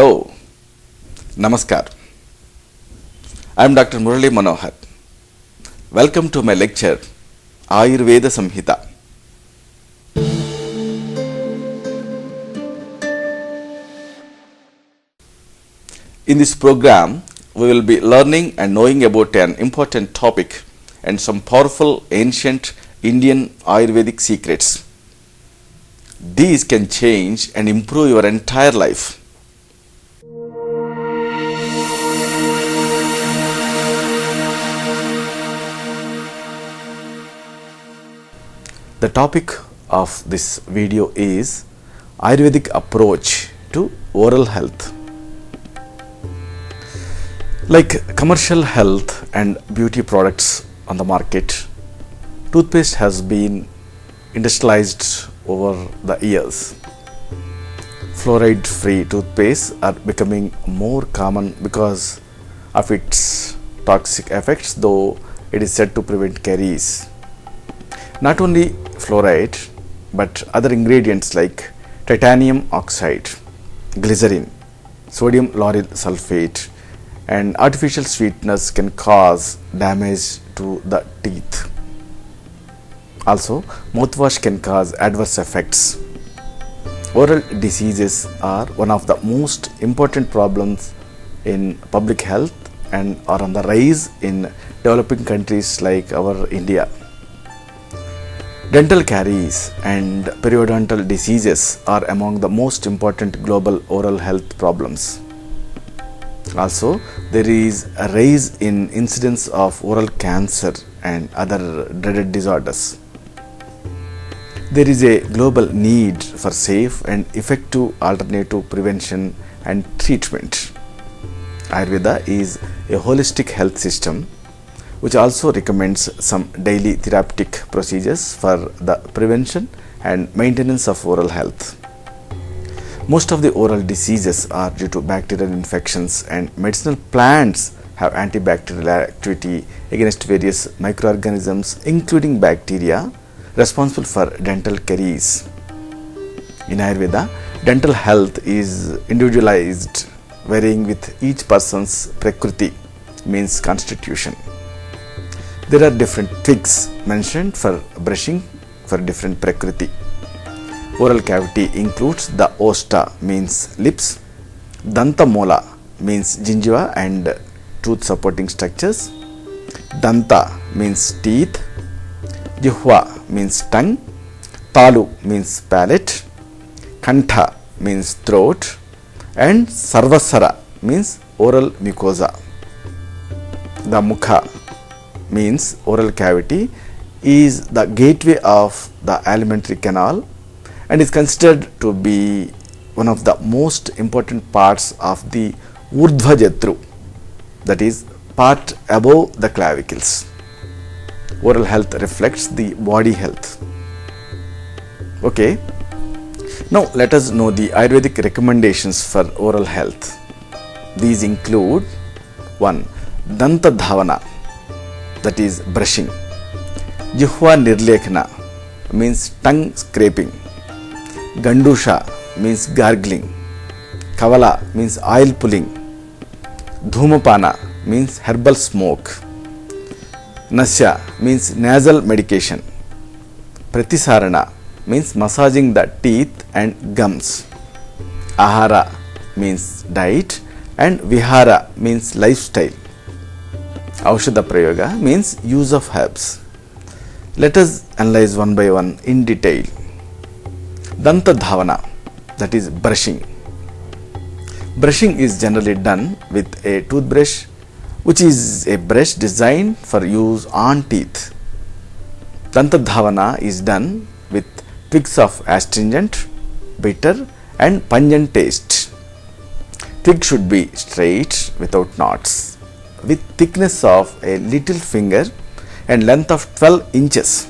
Hello, Namaskar. I am Dr. Murali Manohar. Welcome to my lecture, Ayurveda Samhita. In this program, we will be learning and knowing about an important topic and some powerful ancient Indian Ayurvedic secrets. These can change and improve your entire life. The topic of this video is Ayurvedic approach to oral health. Like commercial health and beauty products on the market, toothpaste has been industrialized over the years. Fluoride-free toothpaste are becoming more common because of its toxic effects, though it is said to prevent caries. Not only fluoride, but other ingredients like titanium oxide, glycerin, sodium lauryl sulfate, and artificial sweeteners can cause damage to the teeth. Also, mouthwash can cause adverse effects. Oral diseases are one of the most important problems in public health and are on the rise in developing countries like our India. Dental caries and periodontal diseases are among the most important global oral health problems. Also, there is a rise in incidence of oral cancer and other dreaded disorders. There is a global need for safe and effective alternative prevention and treatment. Ayurveda is a holistic health system which also recommends some daily therapeutic procedures for the prevention and maintenance of oral health. Most of the oral diseases are due to bacterial infections, and medicinal plants have antibacterial activity against various microorganisms including bacteria responsible for dental caries. In Ayurveda, dental health is individualized, varying with each person's prakriti, means constitution. There are different twigs mentioned for brushing for different prakriti. Oral cavity includes the osta, means lips, danta mola, means gingiva and tooth supporting structures, danta means teeth, jihva means tongue, talu means palate, kantha means throat, and sarvasara means oral mucosa. The mukha means oral cavity is the gateway of the alimentary canal and is considered to be one of the most important parts of the urdhva jatru, that is part above the clavicles. Oral health reflects the body health. Okay, now let us know the Ayurvedic recommendations for oral health. These include 1. Danta dhavana, that is brushing. Jihva nirlekhana means tongue scraping. Gandusha means gargling. Kavala means oil pulling. Dhumapana means herbal smoke. Nasya means nasal medication. Pratisarana means massaging the teeth and gums. Ahara means diet, and Vihara means lifestyle. Aushadha Prayoga means use of herbs. Let us analyze one by one in detail. Danta Dhavana, that is brushing. Brushing is generally done with a toothbrush, which is a brush designed for use on teeth. Danta Dhavana is done with twigs of astringent, bitter, and pungent taste. Twig should be straight without knots, with thickness of a little finger and length of 12 inches.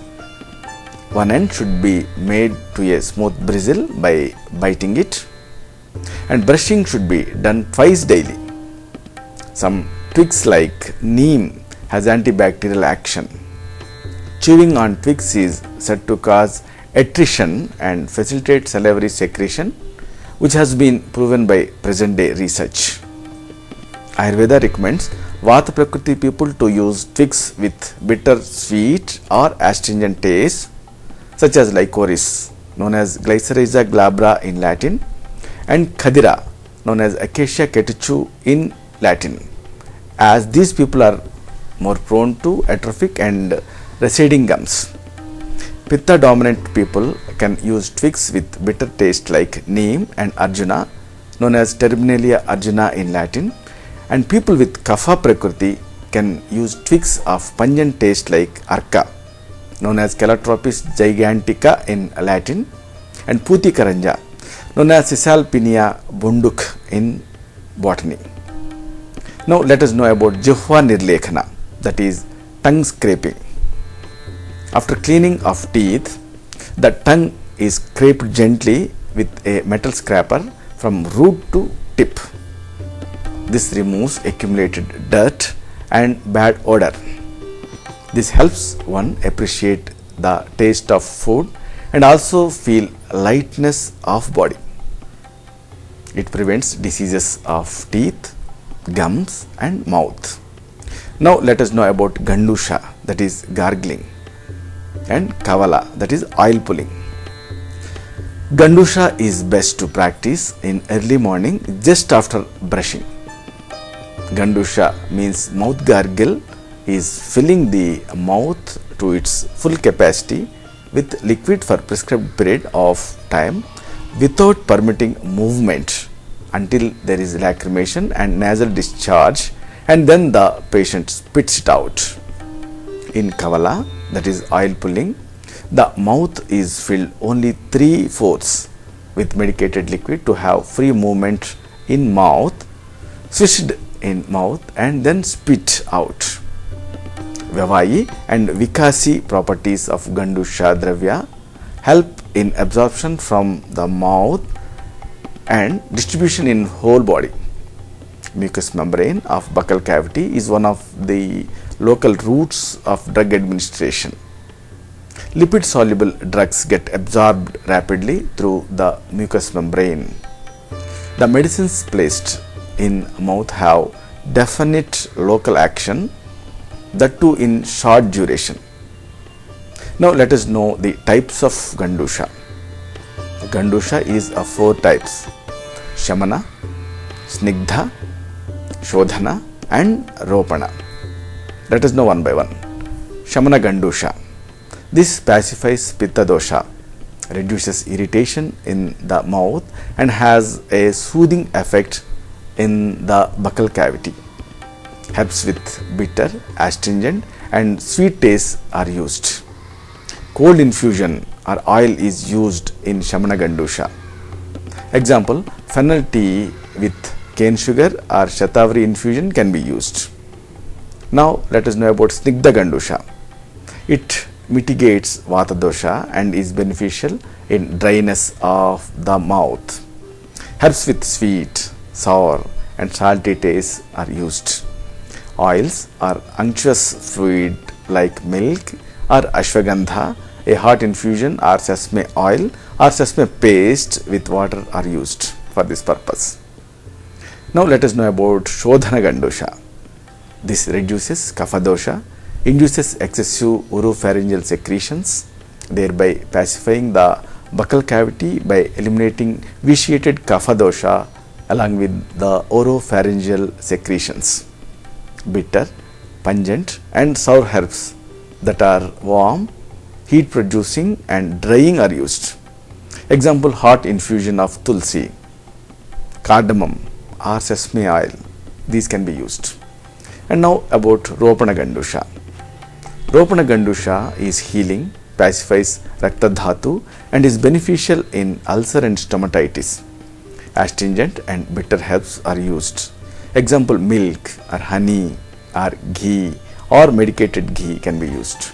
One end should be made to a smooth bristle by biting it, and brushing should be done twice daily. Some twigs like neem has antibacterial action. Chewing on twigs is said to cause attrition and facilitate salivary secretion, which has been proven by present day research. Ayurveda recommends Vata Prakriti people to use twigs with bitter, sweet or astringent taste, such as licorice, known as Glycyrrhiza glabra in Latin, and Khadira, known as Acacia catechu in Latin, as these people are more prone to atrophic and receding gums. Pitta dominant people can use twigs with bitter taste like neem and arjuna, known as Terminalia arjuna in Latin, and people with Kapha Prakriti can use twigs of pungent taste like arka, known as Calotropis gigantica in Latin, and Puti Karanja, known as Cisalpinia bunduk in botany. Now let us know about Jihva Nirlekhana, that is tongue scraping. After cleaning of teeth, the tongue is scraped gently with a metal scraper from root to tip. This removes accumulated dirt and bad odor. This helps one appreciate the taste of food and also feel lightness of body. It prevents diseases of teeth, gums and mouth. Now let us know about Gandusha, that is gargling, and Kavala, that is oil pulling. Gandusha is best to practice in early morning just after brushing. Gandusha means mouth gargle is filling the mouth to its full capacity with liquid for prescribed period of time without permitting movement until there is lacrimation and nasal discharge, and then the patient spits it out. In Kavala, that is oil pulling, the mouth is filled only 3/4 with medicated liquid to have free movement in mouth, swished in mouth and then spit out. Vyavayi and Vikasi properties of Gandusha Dravya help in absorption from the mouth and distribution in whole body. Mucous membrane of buccal cavity is one of the local routes of drug administration. Lipid soluble drugs get absorbed rapidly through the mucous membrane. The medicines placed in mouth have definite local action, that too in short duration. Now let us know the types of Gandusha. Gandusha is of 4 types: Shamana, Snigdha, Shodhana and Ropana. Let us know one by one. Shamana Gandusha. This pacifies Pitta dosha, reduces irritation in the mouth and has a soothing effect in the buccal cavity. Herbs with bitter, astringent and sweet taste are used. Cold infusion or oil is used in Shamana Gandusha. Example, fennel tea with cane sugar or Shatavari infusion can be used. Now let us know about Snigdha Gandusha. It mitigates Vata dosha and is beneficial in dryness of the mouth. Herbs with sweet, sour and salty taste are used. Oils or unctuous fluid like milk or ashwagandha, a hot infusion or sesame oil or sesame paste with water are used for this purpose. Now let us know about Shodhana Gandusha. This reduces Kapha dosha, induces excessive oropharyngeal secretions, thereby pacifying the buccal cavity by eliminating vitiated Kapha dosha along with the oropharyngeal secretions. Bitter, pungent and sour herbs that are warm, heat producing and drying are used. Example, hot infusion of tulsi, cardamom or sesame oil. These can be used. And now about Ropana Gandusha. Ropana Gandusha is healing, pacifies Rakta Dhatu and is beneficial in ulcer and stomatitis. Astringent and bitter herbs are used. Example, milk or honey or ghee or medicated ghee can be used.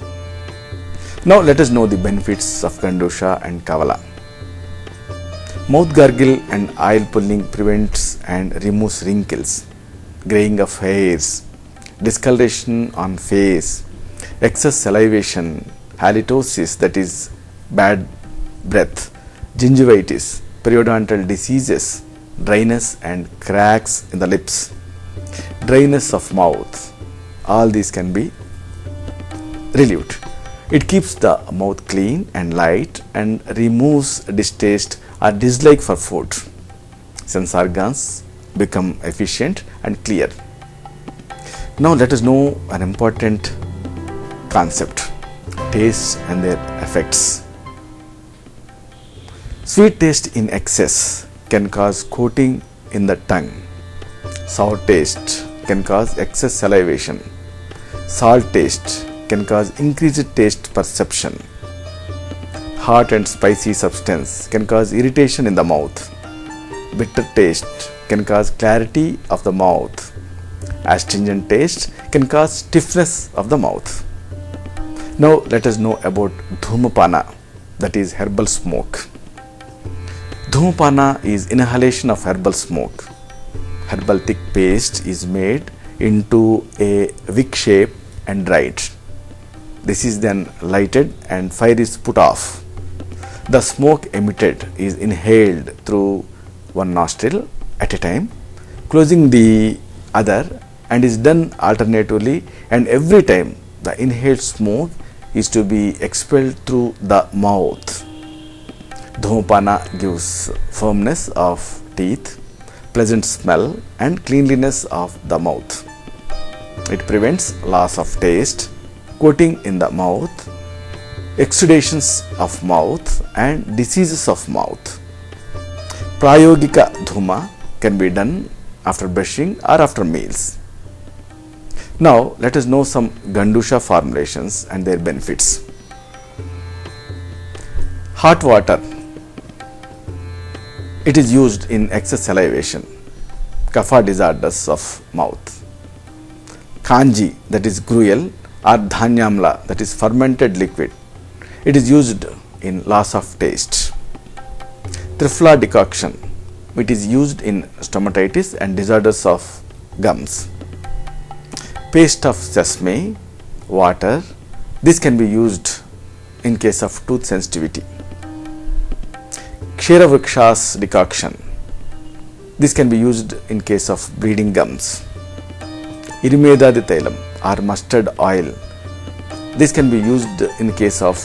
Now let us know the benefits of Gandusha and Kavala. Mouth gargle and oil pulling prevents and removes wrinkles, graying of hairs, discoloration on face, excess salivation, halitosis, that is bad breath, gingivitis, periodontal diseases, dryness and cracks in the lips, dryness of mouth, all these can be relieved. It keeps the mouth clean and light and removes distaste or dislike for food. Sense organs become efficient and clear. Now let us know an important concept: taste and their effects. Sweet taste in excess can cause coating in the tongue. Sour taste can cause excess salivation. Salt taste can cause increased taste perception. Hot and spicy substance can cause irritation in the mouth. Bitter taste can cause clarity of the mouth. Astringent taste can cause stiffness of the mouth. Now let us know about Dhumapana, that is herbal smoke. Dhumapana is inhalation of herbal smoke. Herbal thick paste is made into a wick shape and dried. This is then lighted and fire is put off. The smoke emitted is inhaled through one nostril at a time, closing the other, and is done alternatively, and every time the inhaled smoke is to be expelled through the mouth. Dhumapana gives firmness of teeth, pleasant smell and cleanliness of the mouth. It prevents loss of taste, coating in the mouth, exudations of mouth and diseases of mouth. Prayogika dhuma can be done after brushing or after meals. Now let us know some Gandusha formulations and their benefits. Hot water. It is used in excess salivation, kapha disorders of mouth. Kanji, that is gruel, or dhanyamla, that is fermented liquid. It is used in loss of taste. Triphala decoction. It is used in stomatitis and disorders of gums. Paste of sesame, water. This can be used in case of tooth sensitivity. Ksheravriksha's decoction. This can be used in case of bleeding gums. Irimedadi tailam or mustard oil. This can be used in case of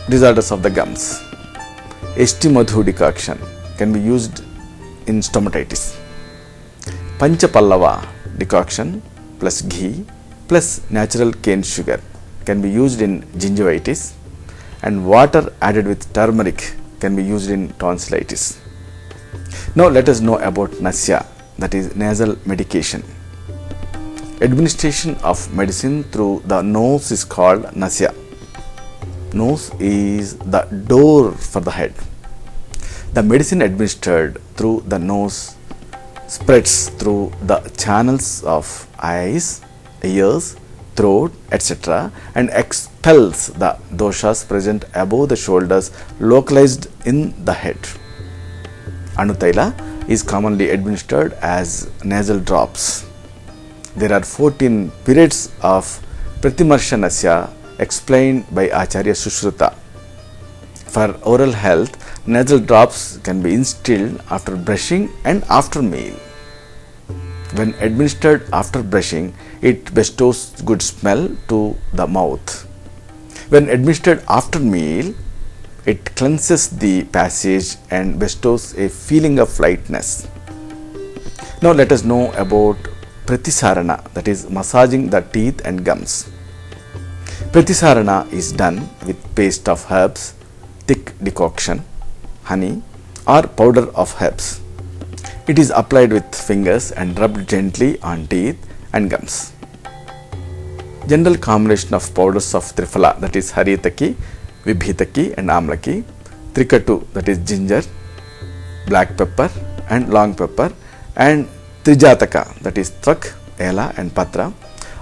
disorders of the gums. Eshti madhu decoction can be used in stomatitis. Panchapallava decoction plus ghee plus natural cane sugar can be used in gingivitis, and water added with turmeric can be used in tonsillitis. Now let us know about Nasya, that is nasal medication. Administration of medicine through the nose is called Nasya. Nose is the door for the head. The medicine administered through the nose spreads through the channels of eyes, ears, throat, etc., and expels the doshas present above the shoulders localized in the head. Anutaila is commonly administered as nasal drops. There are 14 periods of Pratimarsha Nasya explained by Acharya Sushruta. For oral health, nasal drops can be instilled after brushing and after meal. When administered after brushing, it bestows good smell to the mouth. When administered after meal, it cleanses the passage and bestows a feeling of lightness. Now let us know about Pratisarana, that is massaging the teeth and gums. Pratisarana is done with paste of herbs, thick decoction, honey or powder of herbs. It is applied with fingers and rubbed gently on teeth and gums. General combination of powders of Triphala, that is Haritaki, Vibhitaki and Amlaki, Trikatu, that is ginger, black pepper and long pepper, and Trijataka, that is Trak, Ela and Patra,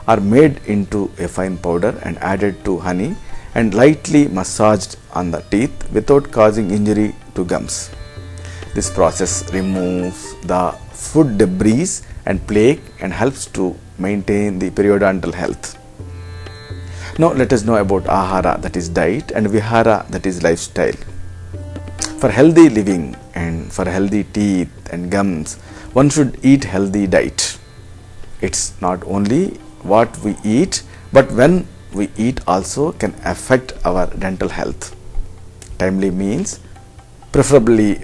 are made into a fine powder and added to honey and lightly massaged on the teeth without causing injury to gums. This process removes the food debris and plaque and helps to maintain the periodontal health. Now let us know about Ahara, that is diet, and Vihara, that is lifestyle. For healthy living and for healthy teeth and gums, one should eat healthy diet. It's not only what we eat, but when we eat also can affect our dental health. Timely means preferably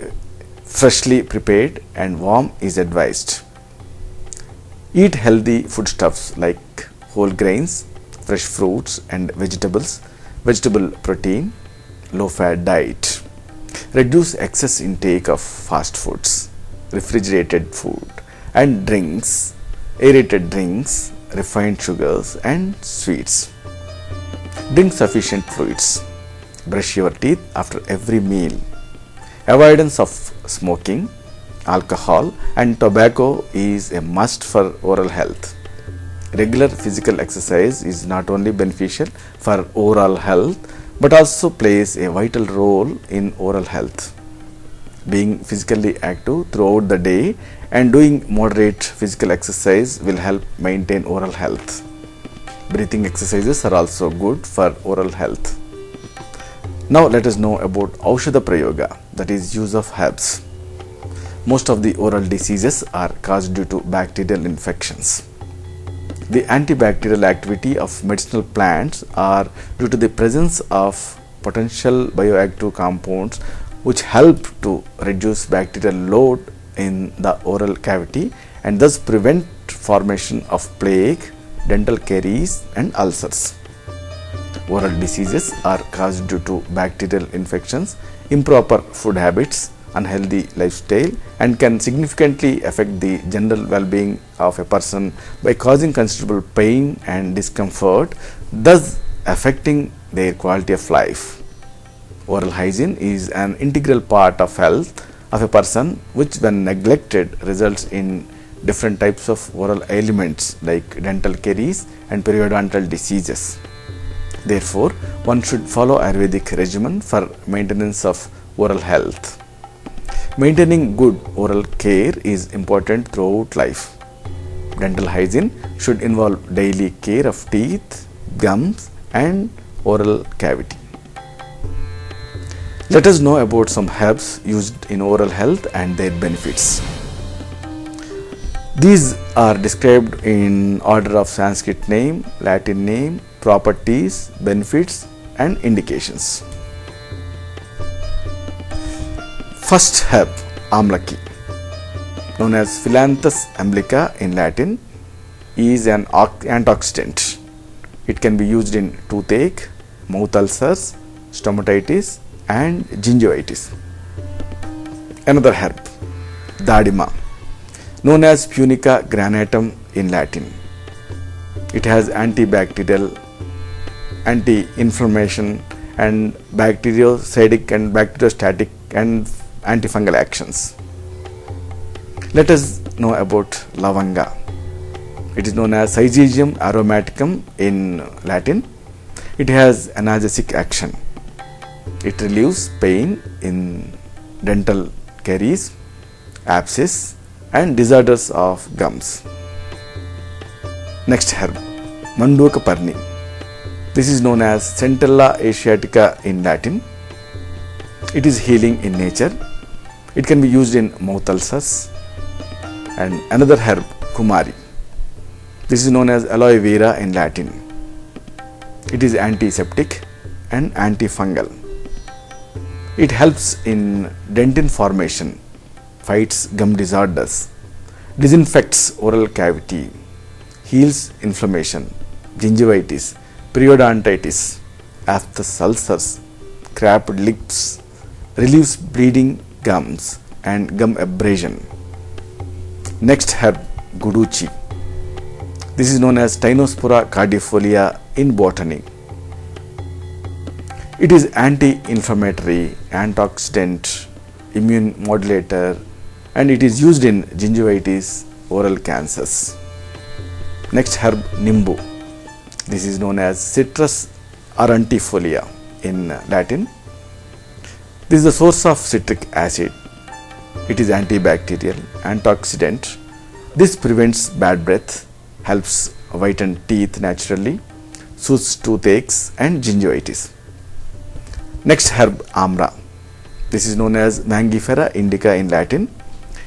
freshly prepared and warm is advised. Eat healthy foodstuffs like whole grains, fresh fruits and vegetables, vegetable protein, low fat diet. Reduce excess intake of fast foods, refrigerated food and drinks, aerated drinks, refined sugars and sweets. Drink sufficient fluids. Brush your teeth after every meal. Avoidance of smoking, alcohol and tobacco is a must for oral health. Regular physical exercise is not only beneficial for overall health but also plays a vital role in oral health. Being physically active throughout the day and doing moderate physical exercise will help maintain oral health. Breathing exercises are also good for oral health. Now let us know about Aushadha Prayoga, that is use of herbs. Most of the oral diseases are caused due to bacterial infections. The antibacterial activity of medicinal plants are due to the presence of potential bioactive compounds which help to reduce bacterial load in the oral cavity and thus prevent formation of plaque, dental caries and ulcers. Oral diseases are caused due to bacterial infections, improper food habits, unhealthy lifestyle and can significantly affect the general well-being of a person by causing considerable pain and discomfort, thus affecting their quality of life. Oral hygiene is an integral part of health of a person which when neglected results in different types of oral ailments like dental caries and periodontal diseases. Therefore, one should follow Ayurvedic regimen for maintenance of oral health. Maintaining good oral care is important throughout life. Dental hygiene should involve daily care of teeth, gums and oral cavity. Let us know about some herbs used in oral health and their benefits. These are described in order of Sanskrit name, Latin name, properties, benefits and indications. First herb, Amlaki, known as Phyllanthus amblica in Latin, is an antioxidant. It can be used in toothache, mouth ulcers, stomatitis and gingivitis. Another herb, Dadima, known as Punica granatum in Latin. It has antibacterial, anti-inflammation and bacteriostatic and bacteriostatic and antifungal actions. Let us know about Lavanga. It is known as Syzygium aromaticum in Latin. It has analgesic action. It relieves pain in dental caries, abscess and disorders of gums. Next herb, Mandukaparni. This is known as Centella asiatica in Latin. It is healing in nature. It can be used in mouth ulcers. And another herb, Kumari. This is known as aloe vera in Latin. It is antiseptic and antifungal. It helps in dentin formation, fights gum disorders, disinfects oral cavity, heals inflammation, gingivitis, periodontitis, aphthous ulcers, cracked lips, relieves bleeding gums and gum abrasion. Next herb, Guduchi. This is known as Tinospora cardifolia in botany. It is anti-inflammatory, antioxidant, immune modulator and it is used in gingivitis, oral cancers. Next herb, Nimbu. This is known as Citrus aurantifolia in Latin. This is the source of citric acid. It is antibacterial, antioxidant. This prevents bad breath, helps whiten teeth naturally, soothes toothaches and gingivitis. Next herb, Amra. This is known as Mangifera indica in Latin.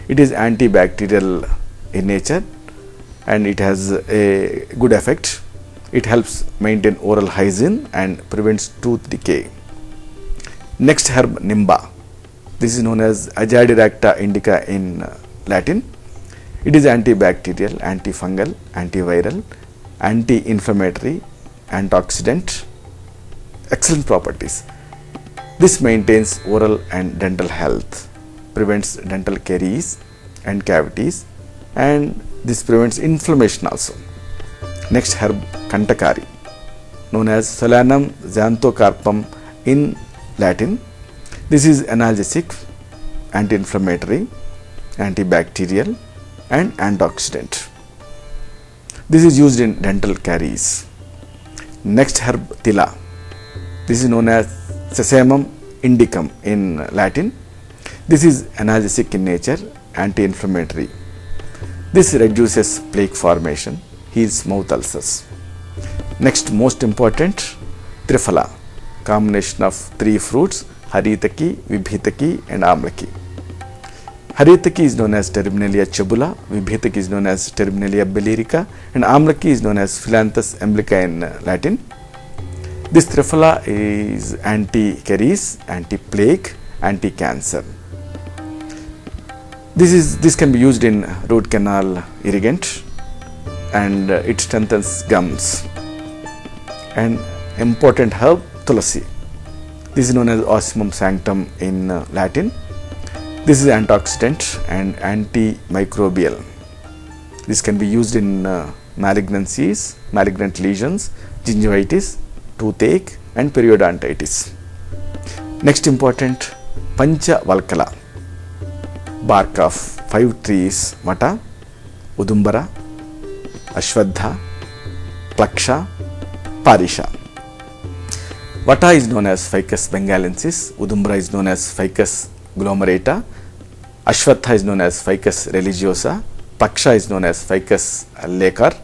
It is antibacterial in nature and it has a good effect. It helps maintain oral hygiene and prevents tooth decay. Next herb, Nimba. This is known as Azadirachta indica in Latin. It is antibacterial, antifungal, antiviral, anti-inflammatory, antioxidant. Excellent properties. This maintains oral and dental health, prevents dental caries and cavities, and this prevents inflammation also. Next herb, Kantakari, known as Solanum xanthocarpum in Latin. This is analgesic, anti-inflammatory, antibacterial, and antioxidant. This is used in dental caries. Next herb, Tila. This is known as Sesamum indicum in Latin. This is analgesic in nature, anti-inflammatory. This reduces plaque formation, heals mouth ulcers. Next, most important, Triphala, combination of 3 fruits, Haritaki, Vibhitaki and Amlaki. Haritaki is known as Terminalia chebula, Vibhitaki is known as Terminalia bilirica, and Amlaki is known as Phyllanthus emblica in Latin. This Triphala is anti-caries, anti-plaque, anti-cancer. This can be used in root canal irrigant and it strengthens gums. And important herb, Tulasi. This is known as Osmum sanctum in Latin. This is antioxidant and antimicrobial. This can be used in malignancies, malignant lesions, gingivitis, toothache and periodontitis. Next important, Panchavalkala, bark of 5 trees, Mata, Udumbara, Ashwadha, Plaksha, Parisha. Vata is known as Ficus bengalensis, Udumbara is known as Ficus glomerata, Ashwatha is known as Ficus religiosa, Paksha is known as Ficus lecar,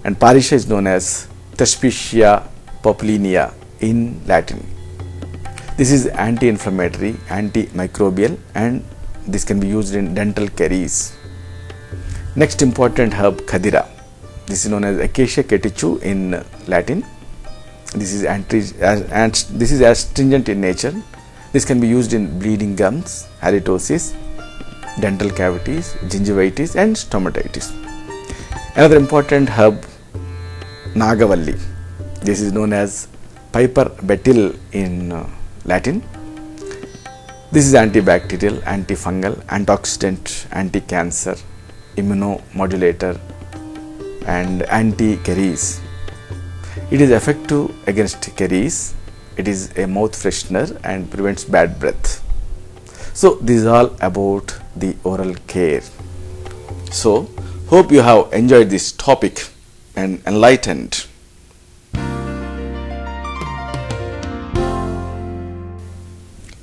and Parisha is known as Thespecia populinia in Latin. This is anti-inflammatory, antimicrobial, and this can be used in dental caries. Next important herb, Khadira. This is known as Acacia catechu in Latin. This is astringent in nature. This can be used in bleeding gums, halitosis, dental cavities, gingivitis and stomatitis. Another important herb, Nagavalli. This is known as Piper betyl in Latin. This is antibacterial, antifungal, antioxidant, anti-cancer, immunomodulator and anti-caries. It is effective against caries. It is a mouth freshener and prevents bad breath. So this is all about the oral care. So hope you have enjoyed this topic and enlightened.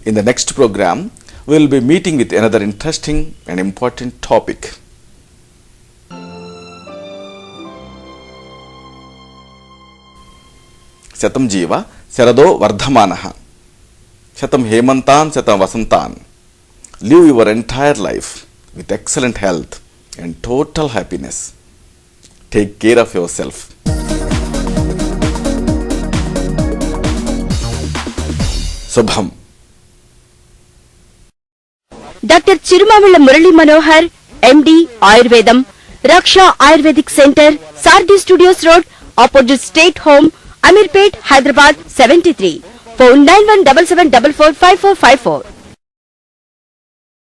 In the next program, we will be meeting with another interesting and important topic. Shatam Jiva, Sarado Vardhamanaha. Shatam Hemantan, Shatam Vasantan. Live your entire life with excellent health and total happiness. Take care of yourself. Subham. Dr. Chirumavilla Murali Manohar, MD, Ayurvedam, Raksha Ayurvedic Center, Sardi Studios Road, opposite State Home, Amirpet, Hyderabad 73. Phone 9177445454.